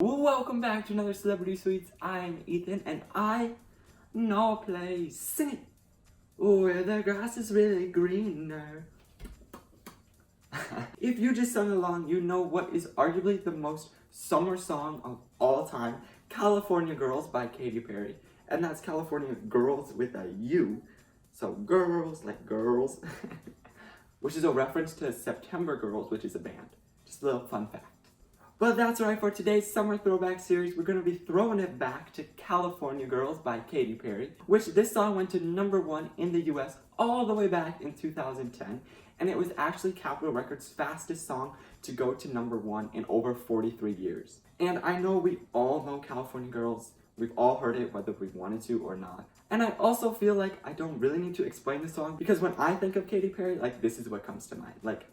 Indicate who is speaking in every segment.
Speaker 1: Welcome back to another Celebrity Sweets. I'm Ethan and I know a place. Sing it! Where the grass is really greener. If you just sung along, you know what is arguably the most summer song of all time, California Girls by Katy Perry. And that's California Girls with a U. So girls like girls. Which is a reference to September Girls, which is a band. Just a little fun fact. But that's right, for today's Summer Throwback Series, we're going to be throwing it back to California Girls by Katy Perry, which this song went to #1 in the US all the way back in 2010, and it was actually Capitol Records' fastest song to go to #1 in over 43 years. And I know we all know California Girls, we've all heard it whether we wanted to or not. And I also feel like I don't really need to explain the song, because when I think of Katy Perry, like, this is what comes to mind. Like,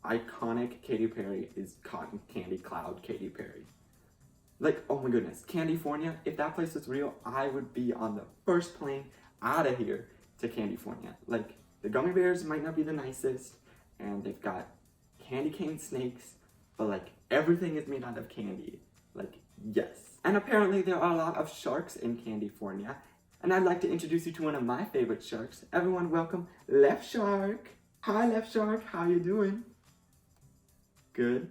Speaker 1: iconic Katy Perry is Cotton Candy Cloud Katy Perry. Like, oh my goodness, California, if that place was real, I would be on the first plane out of here to California. Like, the gummy bears might not be the nicest, and they've got candy cane snakes, but like, everything is made out of candy. Like, yes. And apparently there are a lot of sharks in California, and I'd like to introduce you to one of my favorite sharks. Everyone welcome Left Shark. Hi Left Shark, how you doing? Good.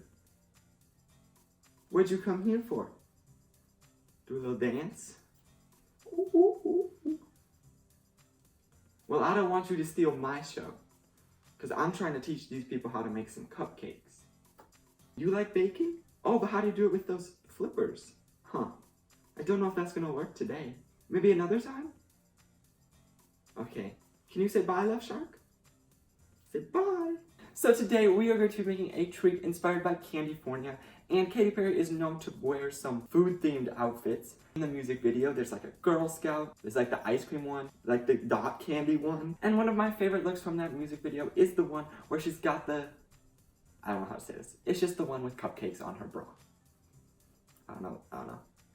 Speaker 1: What'd you come here for? Do a little dance? Ooh, ooh, ooh, ooh. Well, I don't want you to steal my show, because I'm trying to teach these people how to make some cupcakes. You like baking? Oh, but how do you do it with those flippers? Huh. I don't know if that's gonna work today. Maybe another time? Okay. Can you say bye, Left Shark? Say bye. So today we are going to be making a treat inspired by California, and Katy Perry is known to wear some food-themed outfits. In the music video, there's like a Girl Scout, there's like the ice cream one, like the dot candy one, and one of my favorite looks from that music video is the one where she's got the, I don't know how to say this, it's just the one with cupcakes on her bra. I don't know.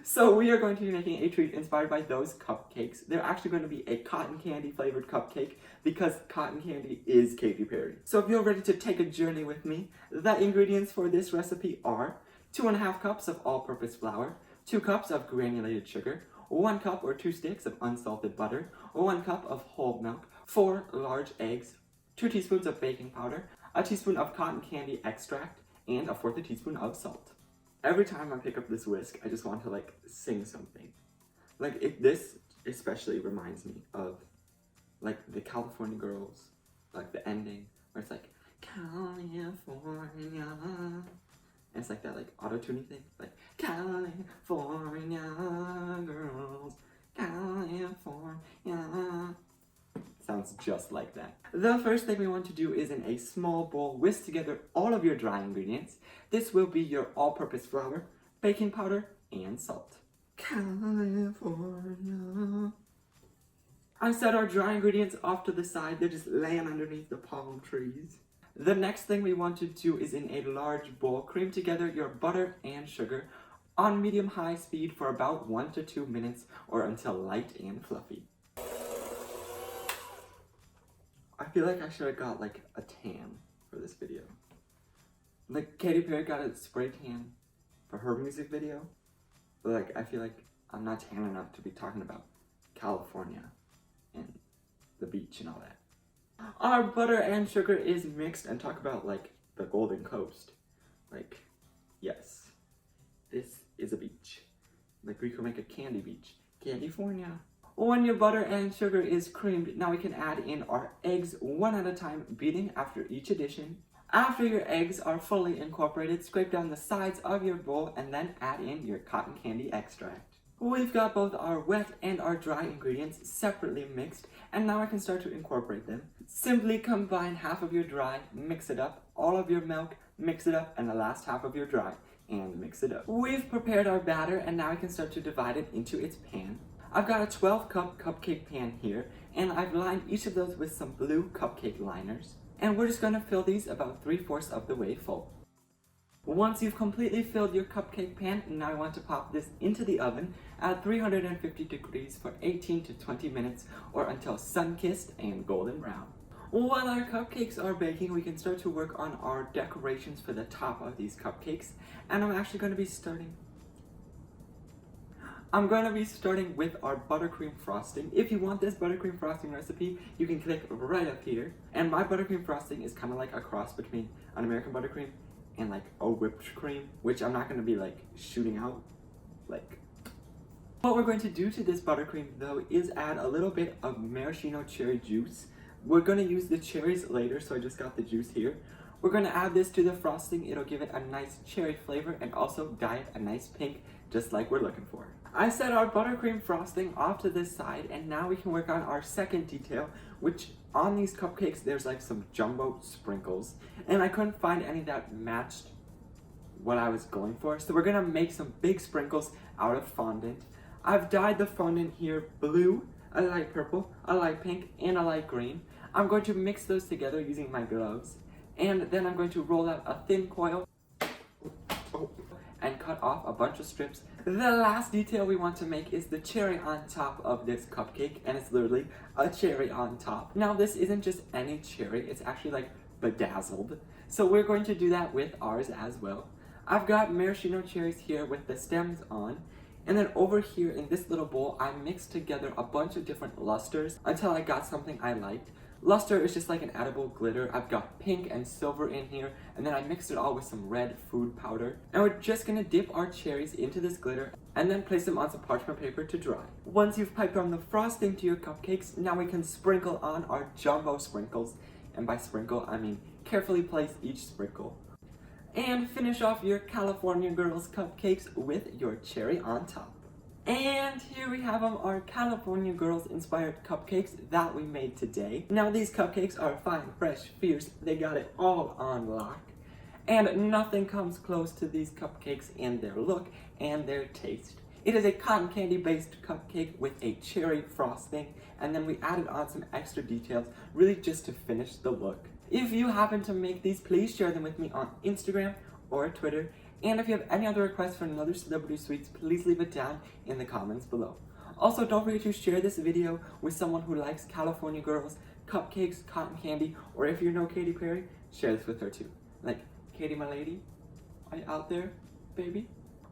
Speaker 1: So we are going to be making a treat inspired by those cupcakes. They're actually going to be a cotton candy flavored cupcake because cotton candy is Katy Perry. So if you're ready to take a journey with me, the ingredients for this recipe are 2.5 cups of all-purpose flour, 2 cups of granulated sugar, 1 cup or 2 sticks of unsalted butter, 1 cup of whole milk, 4 large eggs, 2 teaspoons of baking powder, a teaspoon of cotton candy extract, and 1/4 teaspoon of salt. Every time I pick up this whisk, I just want to like sing something. Like this especially reminds me of like the California Girls, like the ending where it's like California, and it's like that like auto-tuning thing, like California Girls, California. Sounds just like that. The first thing we want to do is in a small bowl, whisk together all of your dry ingredients. This will be your all-purpose flour, baking powder, and salt. California. I set our dry ingredients off to the side. They're just laying underneath the palm trees. The next thing we want to do is in a large bowl, cream together your butter and sugar on medium-high speed for about 1 to 2 minutes or until light and fluffy. I feel like I should have got like a tan for this video. Like Katy Perry got a spray tan for her music video, but like I feel like I'm not tan enough to be talking about California and the beach and all that. Our butter and sugar is mixed, and talk about like the Golden Coast. Like, yes, this is a beach. Like we could make a candy beach. California. When your butter and sugar is creamed, now we can add in our eggs one at a time, beating after each addition. After your eggs are fully incorporated, scrape down the sides of your bowl and then add in your cotton candy extract. We've got both our wet and our dry ingredients separately mixed, and now I can start to incorporate them. Simply combine half of your dry, mix it up, all of your milk, mix it up, and the last half of your dry, and mix it up. We've prepared our batter, and now I can start to divide it into its pan. I've got a 12-cup cupcake pan here, and I've lined each of those with some blue cupcake liners. And we're just gonna fill these about 3/4 of the way full. Once you've completely filled your cupcake pan, now I want to pop this into the oven at 350 degrees for 18 to 20 minutes or until sun-kissed and golden brown. While our cupcakes are baking, we can start to work on our decorations for the top of these cupcakes. And I'm actually gonna be starting I'm going to be starting with our buttercream frosting. If you want this buttercream frosting recipe, you can click right up here. And my buttercream frosting is kind of like a cross between an American buttercream and like a whipped cream, which I'm not going to be like shooting out like. What we're going to do to this buttercream though is add a little bit of maraschino cherry juice. We're going to use the cherries later, so I just got the juice here. We're going to add this to the frosting. It'll give it a nice cherry flavor and also dye it a nice pink, just like we're looking for. I set our buttercream frosting off to this side, and now we can work on our second detail, which on these cupcakes there's like some jumbo sprinkles, and I couldn't find any that matched what I was going for, so we're gonna make some big sprinkles out of fondant. I've dyed the fondant here blue, a light purple, a light pink, and a light green. I'm going to mix those together using my gloves, and then I'm going to roll out a thin coil and cut off a bunch of strips. The last detail we want to make is the cherry on top of this cupcake, and it's literally a cherry on top. Now this isn't just any cherry, it's actually like bedazzled. So we're going to do that with ours as well. I've got maraschino cherries here with the stems on, and then over here in this little bowl I mixed together a bunch of different lusters until I got something I liked. Luster is just like an edible glitter. I've got pink and silver in here, and then I mixed it all with some red food powder. And we're just gonna dip our cherries into this glitter and then place them on some parchment paper to dry. Once you've piped on the frosting to your cupcakes, now we can sprinkle on our jumbo sprinkles. And by sprinkle, I mean carefully place each sprinkle. And finish off your California Girls cupcakes with your cherry on top. And here we have them, our California Girls inspired cupcakes that we made today. Now these cupcakes are fine, fresh, fierce, they got it all on lock. And nothing comes close to these cupcakes in their look and their taste. It is a cotton candy based cupcake with a cherry frosting, and then we added on some extra details really just to finish the look. If you happen to make these, please share them with me on Instagram or Twitter. And if you have any other requests for another celebrity sweets, please leave it down in the comments below. Also, don't forget to share this video with someone who likes California Girls, cupcakes, cotton candy, or if you know Katy Perry, share this with her too. Like, Katy, my lady, are you out there, baby?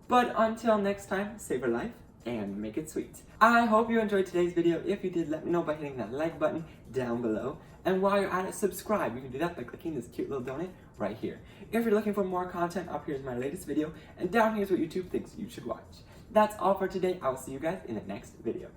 Speaker 1: But until next time, save her life and make it sweet. I hope you enjoyed today's video. If you did, let me know by hitting that like button down below. And while you're at it, subscribe. You can do that by clicking this cute little donut right here. If you're looking for more content, up here's my latest video, and down here's what YouTube thinks you should watch. That's all for today. I will see you guys in the next video.